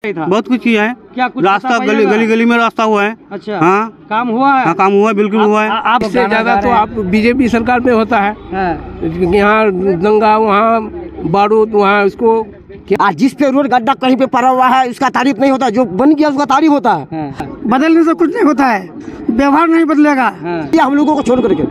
बहुत कुछ किया है। क्या कुछ रास्ता गली गली में रास्ता हुआ है। अच्छा, हाँ काम हुआ है। हाँ काम हुआ है, बिल्कुल हुआ है। आपसे ज्यादा तो आप बीजेपी सरकार में होता है। यहाँ दंगा, वहाँ बारूद, वहाँ उसको आज जिस पे रोड गड्ढा कहीं पे पड़ा हुआ है उसका तारीफ नहीं होता, जो बन गया उसका तारीफ होता है। बदलने से कुछ नहीं होता है, व्यवहार नहीं बदलेगा। ये हम लोगों को छोड़ करके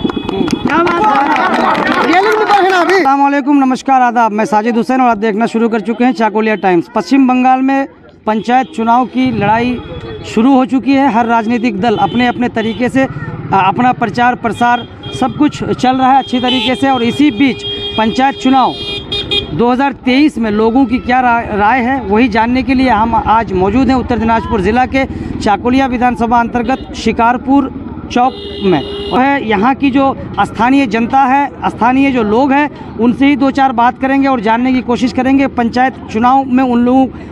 अस्सलाम वालेकुम, नमस्कार, आदाब। मैं साजिद हुसैन और आप देखना शुरू कर चुके हैं चाकोलिया टाइम्स। पश्चिम बंगाल में पंचायत चुनाव की लड़ाई शुरू हो चुकी है। हर राजनीतिक दल अपने अपने तरीके से अपना प्रचार प्रसार सब कुछ चल रहा है अच्छी तरीके से। और इसी बीच पंचायत चुनाव 2023 में लोगों की क्या राय है वही जानने के लिए हम आज मौजूद हैं उत्तर दिनाजपुर ज़िला के चाकोलिया विधानसभा अंतर्गत शिकारपुर चौक में। और यहाँ की जो स्थानीय जनता है, स्थानीय जो लोग हैं, उनसे ही दो चार बात करेंगे और जानने की कोशिश करेंगे पंचायत चुनाव में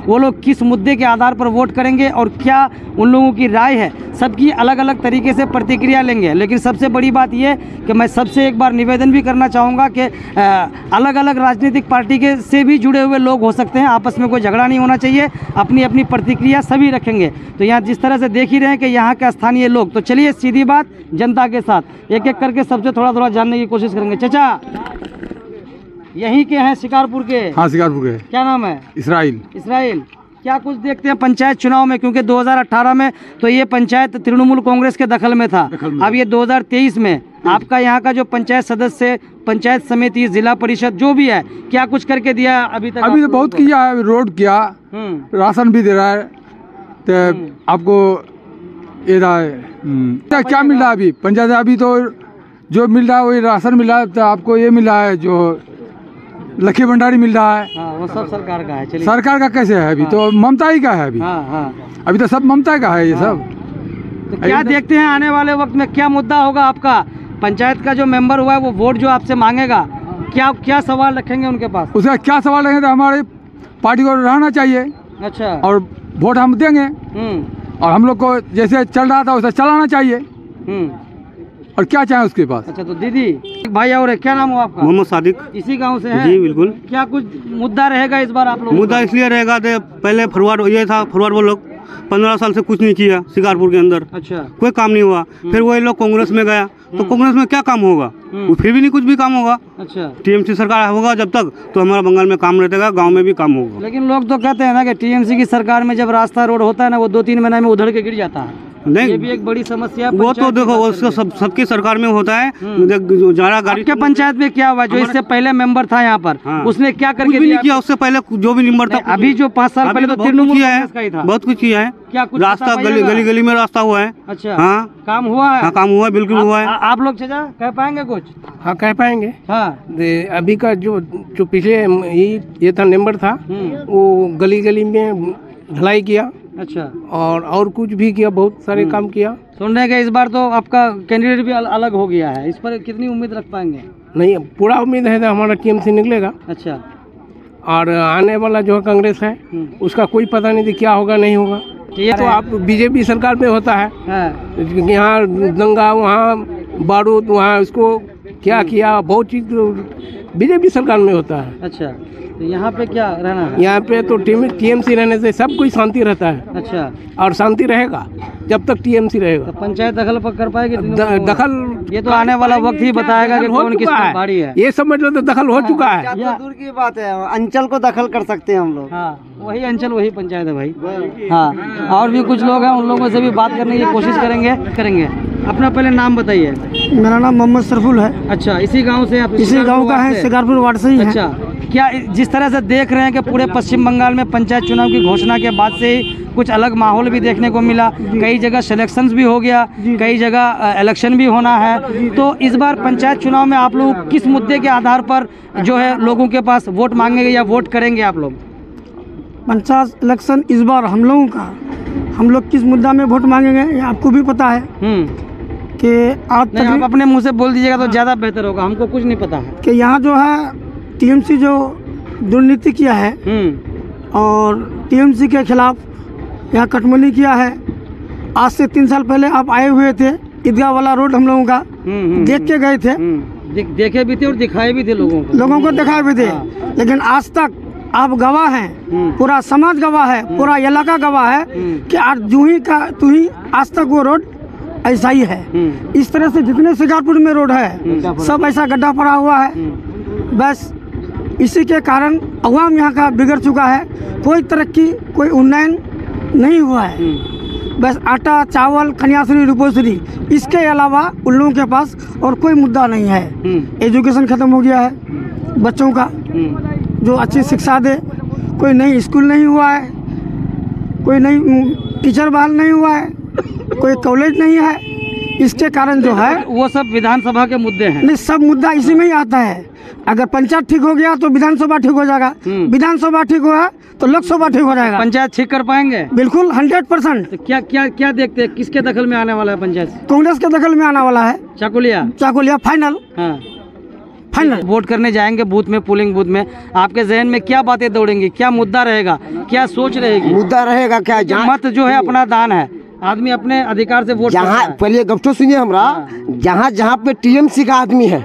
वो लोग किस मुद्दे के आधार पर वोट करेंगे और क्या उन लोगों की राय है। सबकी अलग अलग तरीके से प्रतिक्रिया लेंगे। लेकिन सबसे बड़ी बात यह कि मैं सबसे एक बार निवेदन भी करना चाहूँगा कि अलग अलग राजनीतिक पार्टी के से भी जुड़े हुए लोग हो सकते हैं, आपस में कोई झगड़ा नहीं होना चाहिए, अपनी अपनी प्रतिक्रिया सभी रखेंगे। तो यहाँ जिस तरह से देख ही रहे हैं कि यहाँ के स्थानीय लोग, तो चलिए सीधी बात जनता के साथ एक एक करके सबसे थोड़ा थोड़ा जानने की कोशिश करेंगे। चाचा यहीं के हैं, शिकारपुर के? हाँ, शिकारपुर के। क्या नाम है? इसराइल। इसराइल, क्या कुछ देखते हैं पंचायत चुनाव में? क्योंकि 2018 में तो ये पंचायत तृणमूल कांग्रेस के दखल में था। अब ये 2023 में आपका यहाँ का जो पंचायत सदस्य, पंचायत समिति, जिला परिषद जो भी है, क्या कुछ करके दिया अभी तक? अभी तो बहुत किया है, रोड किया, राशन भी दे रहा है। तो आपको ये रहा है क्या मिल रहा है अभी पंचायत? अभी तो जो मिल रहा है वही राशन मिल रहा है। तो आपको ये मिल रहा है जो लकी भंडारी मिल रहा है। हाँ, वो सब सरकार का है। सरकार का कैसे है? अभी तो ममता ही का है। अभी अभी तो सब ममता का है ये सब। तो क्या देखते हैं आने वाले वक्त में क्या मुद्दा होगा आपका? पंचायत का जो मेंबर हुआ है वो वोट जो आपसे मांगेगा, क्या क्या सवाल रखेंगे उनके पास? उसका क्या सवाल रखेंगे? तो हमारी पार्टी को रहना चाहिए। अच्छा, और वोट हम देंगे और हम लोग को जैसे चल रहा था वैसे चलाना चाहिए। और क्या चाहे उसके पास। अच्छा, तो दीदी भाई और क्या नाम हो आपका? मोहम्मद सादिक। इसी गांव से हैं? जी बिल्कुल। क्या कुछ मुद्दा रहेगा इस बार आप लोग? मुद्दा इसलिए रहेगा तो पहले फॉरवर्ड ये था, फॉरवर्ड वो लोग 15 साल से कुछ नहीं किया शिकारपुर के अंदर। अच्छा, कोई काम नहीं हुआ। फिर वही लोग कांग्रेस में गया तो कांग्रेस में क्या काम होगा? फिर भी नहीं कुछ भी काम होगा। अच्छा, टीएमसी सरकार होगा जब तक तो हमारा बंगाल में काम रहेगा, गांव में भी काम होगा। लेकिन लोग तो कहते हैं ना कि टीएमसी की सरकार में जब रास्ता रोड होता है ना, वो 2-3 महीने में उधड़ के गिर जाता है। नहीं, ये भी एक बड़ी समस्या। वो तो देखो उसका सबकी सरकार में होता है। ज्यादा गाड़ी के पंचायत में क्या हुआ? जो इससे पहले मेंबर था यहाँ पर, उसने क्या करके नहीं किया? उससे पहले जो भी मेंबर था, अभी जो 5 साल पहले तो तृणमूल कांग्रेस का ही था। बहुत कुछ किया है। क्या कुछ रास्ता गली गली में रास्ता हुआ है। अच्छा, हाँ काम हुआ है। हाँ काम हुआ है, बिल्कुल हुआ है। आप लोग चाचा कह पाएंगे कुछ? हाँ कह पाएंगे। हाँ, अभी का जो पिछले ये था मेंबर था, वो गली गली में ढलाई किया। अच्छा, और कुछ भी किया, बहुत सारे काम किया। सुन रहे हैं इस बार तो आपका कैंडिडेट भी अलग हो गया है, इस पर कितनी उम्मीद रख पाएंगे? नहीं, पूरा उम्मीद है तो हमारा टीएमसी निकलेगा। अच्छा, और आने वाला जो कांग्रेस है उसका कोई पता नहीं क्या होगा नहीं होगा। तो आप बीजेपी सरकार में होता है। यहाँ दंगा, वहाँ बारूद, वहाँ उसको क्या किया, बहुत चीज बीजेपी सरकार में होता है। अच्छा, तो यहाँ पे क्या रहना है? यहाँ पे तो टीएमसी रहने से सब कुछ शांति रहता है। अच्छा, और शांति रहेगा जब तक टीएमसी रहेगा। तो पंचायत दखल कर पाएगी? दखल ये तो आने वाला वक्त ही बताएगा कि कौन किस पर भारी है। ये समझ लो तो दखल हो चुका है। दूर की बात है, अंचल को दखल कर सकते हैं हम लोग। हाँ, वही अंचल वही पंचायत है भाई। हाँ, और भी कुछ लोग हैं, उन लोगों से भी बात करने की कोशिश करेंगे। अपना पहले नाम बताइए। मेरा नाम मोहम्मद सरफुल है। अच्छा, इसी गांव से आप? इसी गांव का है, शिकारपुर वार्ड से ही है। अच्छा, क्या जिस तरह से देख रहे हैं कि पूरे पश्चिम बंगाल में पंचायत चुनाव की घोषणा के बाद से ही कुछ अलग माहौल भी देखने को मिला, कई जगह सिलेक्शंस भी हो गया, कई जगह इलेक्शन भी होना है, तो इस बार पंचायत चुनाव में आप लोग किस मुद्दे के आधार पर जो है लोगों के पास वोट मांगेंगे या वोट करेंगे आप लोग? पंचायत इलेक्शन इस बार हम लोग किस मुद्दा में वोट मांगेंगे ये आपको भी पता है कि आज आप अपने मुंह से बोल दीजिएगा तो ज़्यादा बेहतर होगा, हमको कुछ नहीं पता है। कि यहाँ जो है टीएमसी जो दुर्नीति किया है और टीएमसी के खिलाफ यहाँ कटमनी किया है। आज से 3 साल पहले आप आए हुए थे, ईदगाह वाला रोड हम लोगों का देख के गए थे। देखे भी थे और दिखाए भी थे लोगों को दिखाए भी थे। लेकिन आज तक आप गवाह हैं, पूरा समाज गवाह है, पूरा इलाका गवाह है कि आज जूही का तू ही आज तक वो रोड ऐसा ही है। इस तरह से जितने शिकारपुर में रोड है सब ऐसा गड्ढा पड़ा हुआ है। बस इसी के कारण अवाम यहाँ का बिगड़ चुका है। कोई तरक्की, कोई उन्नयन नहीं हुआ है। बस आटा, चावल, खनियासरी, रुपोसरी, इसके अलावा उन लोगों के पास और कोई मुद्दा नहीं है। एजुकेशन खत्म हो गया है बच्चों का, जो अच्छी शिक्षा दे। कोई नई स्कूल नहीं हुआ है, कोई नई टीचर बहाल नहीं हुआ है, कोई कॉलेज नहीं है। इसके कारण जो है वो सब विधानसभा के मुद्दे हैं। नहीं, सब मुद्दा इसी में ही आता है। अगर पंचायत ठीक हो गया तो विधानसभा ठीक हो जाएगा, विधानसभा ठीक हुआ तो लोकसभा ठीक हो जाएगा। पंचायत ठीक कर पाएंगे? बिल्कुल 100%। तो क्या क्या क्या देखते हैं, किसके दखल में आने वाला है पंचायत? कांग्रेस के दखल में आने वाला है। चाकुलिया फाइनल। हाँ, फाइनल। वोट करने जाएंगे बूथ में, पोलिंग बूथ में, आपके जहन में क्या बातें दौड़ेंगी, क्या मुद्दा रहेगा, क्या सोच रहेगी? मुद्दा रहेगा क्या? मत जो है अपना दान है, आदमी अपने अधिकार से वोट करता है। पहले गप्टो सुनिए हमरा। जहाँ जहाँ पे टीएमसी का आदमी है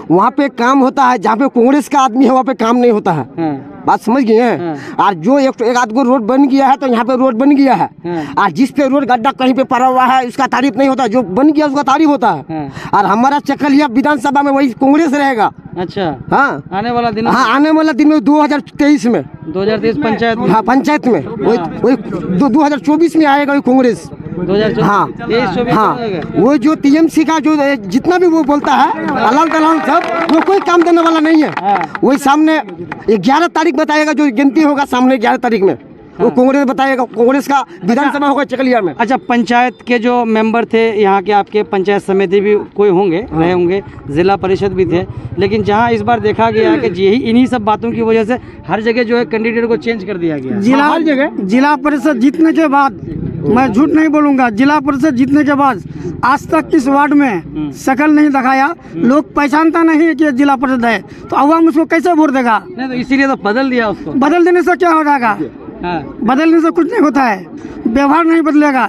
वहाँ पे काम होता है, जहाँ पे कांग्रेस का आदमी है वहाँ पे काम नहीं होता है। बात समझ गए हैं? और जो एक आध गो रोड बन गया है तो यहाँ पे रोड बन गया है, और जिस पे रोड गड्ढा कहीं पे पड़ा हुआ है उसका तारीफ नहीं होता, जो बन गया उसका तारीफ होता है। और हमारा चकलिया विधानसभा में वही कांग्रेस रहेगा। अच्छा, हाँ, आने वाला दिन? हाँ, आने वाला दिन में 2023 में, 2023 पंचायत में। हाँ, पंचायत में वही 2024 में आएगा वही कांग्रेस। 2024। हाँ, वो जो टीएमसी का जो जितना भी वो बोलता है अलाल दलाल सब, वो कोई काम देने वाला नहीं है। वही सामने 11 तारीख बताएगा, जो गिनती होगा सामने 11 तारीख में वो कांग्रेस बताएगा, कांग्रेस का विधानसभा होगा चकलिया में। अच्छा, पंचायत के जो मेंबर थे यहाँ के, आपके पंचायत समिति भी कोई होंगे, रहे होंगे, जिला परिषद भी थे, लेकिन जहाँ इस बार देखा गया है कि यही इन्हीं सब बातों की वजह से हर जगह जो है कैंडिडेट को चेंज कर दिया गया। जिला परिषद जीतने के बाद, मैं झूठ नहीं बोलूंगा, जिला परिषद जीतने के बाद आज तक इस वार्ड में शकल नहीं दिखाया। लोग पहचानता नहीं है कि जिला परिषद है, तो अवाम उसको कैसे वोट देगा? नहीं, तो इसीलिए तो बदल दिया उसको। बदल देने से क्या हो जाएगा? बदलने से कुछ नहीं होता है, व्यवहार नहीं बदलेगा।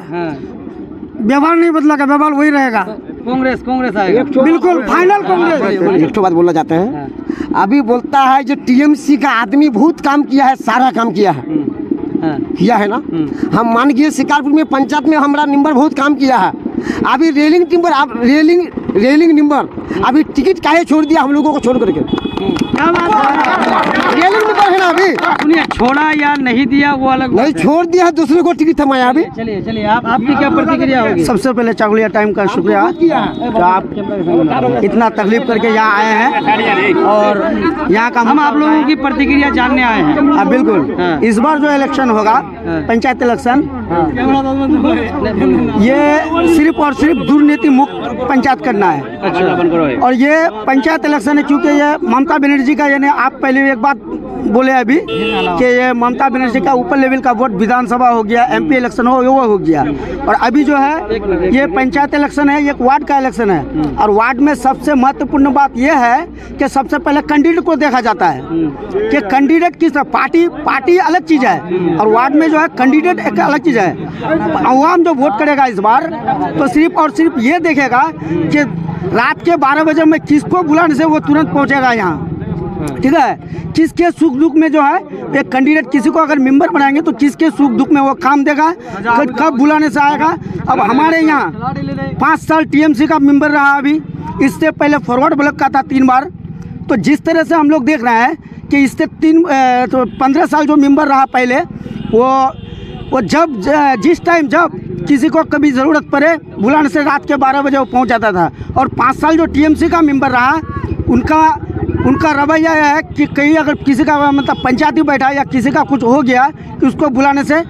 व्यवहार नहीं बदलेगा, व्यवहार वही रहेगा। कांग्रेस आएगा, बिल्कुल फाइनल कांग्रेस। एक बात बोलना चाहते हैं। अभी बोलता है जो टीएमसी का आदमी बहुत काम किया है, सारा काम किया है, किया है ना। हम मान गए शिकारपुर में पंचायत में हमारा नंबर बहुत काम किया है। अभी रेलिंग नंबर, आप रेलिंग नंबर अभी टिकट काहे छोड़ दिया हम लोगों को छोड़ करके? रेलिंग नंबर है ना अभी, उन्हें छोड़ा या नहीं दिया वो अलग नहीं, छोड़ दिया है, दूसरे को टिकट थमाया अभी। चलिए आपकी क्या प्रतिक्रिया होगी? सबसे पहले चाकुलिया टाइम का शुक्रिया तो आप इतना तकलीफ करके यहाँ आए हैं, और यहाँ का हम आप लोगों की प्रतिक्रिया जानने आए हैं। बिल्कुल। इस बार जो इलेक्शन होगा, पंचायत इलेक्शन, ये सिर्फ और सिर्फ दुर्नीति मुक्त पंचायत करना है। अच्छा। और ये पंचायत इलेक्शन है, क्योंकि ये ममता बनर्जी का, यानी आप पहले एक बात बोले अभी कि ये ममता बनर्जी का ऊपर लेवल का वोट विधानसभा हो गया, एमपी इलेक्शन हो गया, और अभी जो है ये पंचायत इलेक्शन है, एक वार्ड का इलेक्शन है। और वार्ड में सबसे महत्वपूर्ण बात यह है कि सबसे पहले कैंडिडेट को देखा जाता है कि कैंडिडेट किस, पार्टी अलग चीज़ है, और वार्ड में जो है कैंडिडेट एक अलग चीज़ है। आवाम जो वोट करेगा इस बार, तो सिर्फ और सिर्फ ये देखेगा कि रात के 12 बजे में किसको बुलाने से वो तुरंत पहुंचेगा यहाँ, ठीक है। किसके सुख दुख में जो है एक कैंडिडेट, किसी को अगर मेंबर बनाएंगे तो किसके सुख दुख में वो काम देगा, कब बुलाने से आएगा। अब हमारे यहाँ 5 साल टीएमसी का मेंबर रहा, अभी इससे पहले फॉरवर्ड ब्लॉक का था 3 बार। तो जिस तरह से हम लोग देख रहे हैं कि इससे 15 साल जो मेंबर रहा पहले, वो जब जिस टाइम जब किसी को कभी ज़रूरत पड़े, बुलाने से रात के 12 बजे वो पहुंच जाता था। और 5 साल जो टीएमसी का मेंबर रहा, उनका रवैया है कि कहीं अगर किसी का मतलब पंचायती बैठा या किसी का कुछ हो गया कि उसको बुलाने से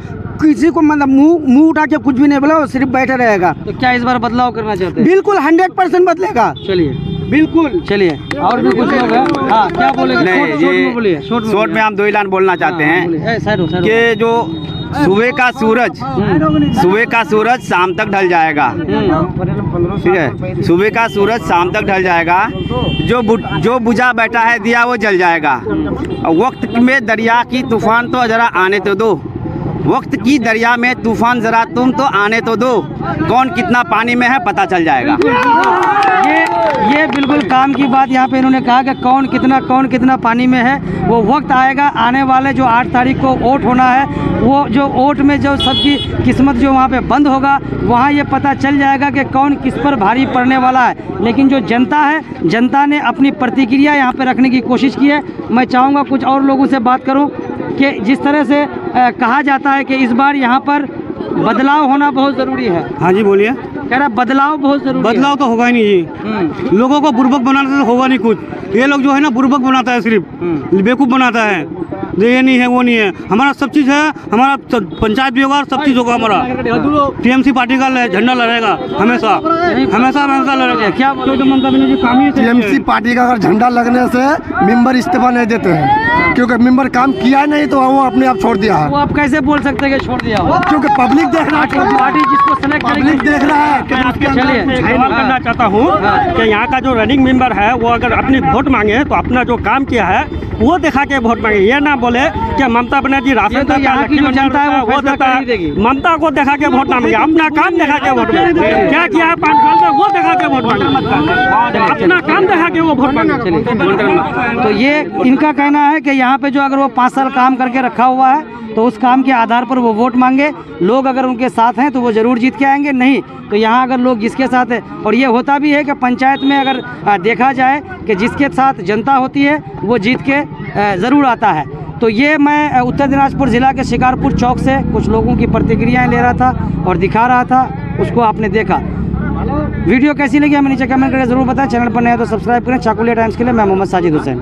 किसी को मतलब मुंह उठा के कुछ भी नहीं बोला, वो सिर्फ बैठे रहेगा। तो क्या इस बार बदलाव करना चाहते हैं? बिल्कुल 100% बदलेगा। चलिए, बिल्कुल चलिए, और भी कुछ लोग हैं। हाँ, क्या बोलेंगे? शॉर्ट में हम 2 लाइन बोलना चाहते हैं कि जो सुबह का सूरज शाम तक ढल जाएगा, ठीक है। सुबह का सूरज शाम तक ढल जाएगा, जो बुझा बैठा है दिया वो जल जाएगा। वक्त में दरिया की तूफान तो जरा आने तो दो, वक्त की दरिया में तूफान जरा तुम तो आने तो दो, कौन कितना पानी में है पता चल जाएगा। ये बिल्कुल काम की बात यहाँ पे इन्होंने कहा कि कौन कितना पानी में है। वो वक्त आएगा, आने वाले जो 8 तारीख को वोट होना है, वो जो वोट में जो सबकी किस्मत जो वहाँ पे बंद होगा, वहाँ ये पता चल जाएगा कि कौन किस पर भारी पड़ने वाला है। लेकिन जो जनता है, जनता ने अपनी प्रतिक्रिया यहाँ पे रखने की कोशिश की है। मैं चाहूँगा कुछ और लोगों से बात करूँ कि जिस तरह से कहा जाता है कि इस बार यहाँ पर बदलाव होना बहुत ज़रूरी है। हाँ जी बोलिए। कह रहा बदलाव बहुत ज़रूरी है। बदलाव तो होगा ही नहीं जी, लोगों को बुर्बक बनाने से होगा नहीं कुछ। ये लोग जो है ना बुर्बक बनाता है, सिर्फ बेवकूफ़ बनाता है। ये नहीं है वो नहीं है, हमारा सब चीज़ है, हमारा पंचायत भी होगा, सब चीज़ होगा हमारा। टीएमसी पार्टी का झंडा लहरेगा हमेशा हमेशा हमेशा लहरेगा। क्या बोलो ममता बनर्जी काम ही टीएमसी पार्टी का अगर झंडा लगने से मेंबर इस्तीफा नहीं देते हैं, क्योंकि मेंबर काम किया नहीं तो वो अपने आप छोड़ दिया है। वो आप कैसे बोल सकते हैं कि छोड़ दिया हो? क्योंकि पब्लिक देख रहा है, पार्टी जिसको सेलेक्ट पब्लिक देख रहा है। चलिए सवाल करना चाहता हूँ कि यहाँ का जो रनिंग मेंबर है वो अगर अपनी वोट मांगे तो अपना जो काम किया है वो दिखा के वोट मांगे। ये ना बोले कि ममता बनर्जी राशन तो यहाँ की जो जनता है वो देता है, ममता को दिखा के वोट ना मांगे, अपना काम दिखा के वोट मांगे। क्या किया है 5 साल में वो दिखा के वोट मांगे, अपना काम दिखा के वो वोट मांगे। तो ये इनका कहना है कि यहाँ पे जो अगर वो 5 साल काम करके रखा हुआ है तो उस काम के आधार पर वो वोट मांगे। लोग अगर उनके साथ हैं तो वो ज़रूर जीत के आएंगे, नहीं तो यहाँ अगर लोग जिसके साथ है। और ये होता भी है कि पंचायत में अगर देखा जाए कि जिसके साथ जनता होती है वो जीत के ज़रूर आता है। तो ये मैं उत्तर दिनाजपुर ज़िला के शिकारपुर चौक से कुछ लोगों की प्रतिक्रियाएं ले रहा था और दिखा रहा था, उसको आपने देखा। वीडियो कैसी लगी हमें नीचे कमेंट करके ज़रूर बताएं। चैनल पर नया तो सब्सक्राइब करें। चाकुलिया टाइम्स के लिए मैं मोहम्मद साजिद हुसैन।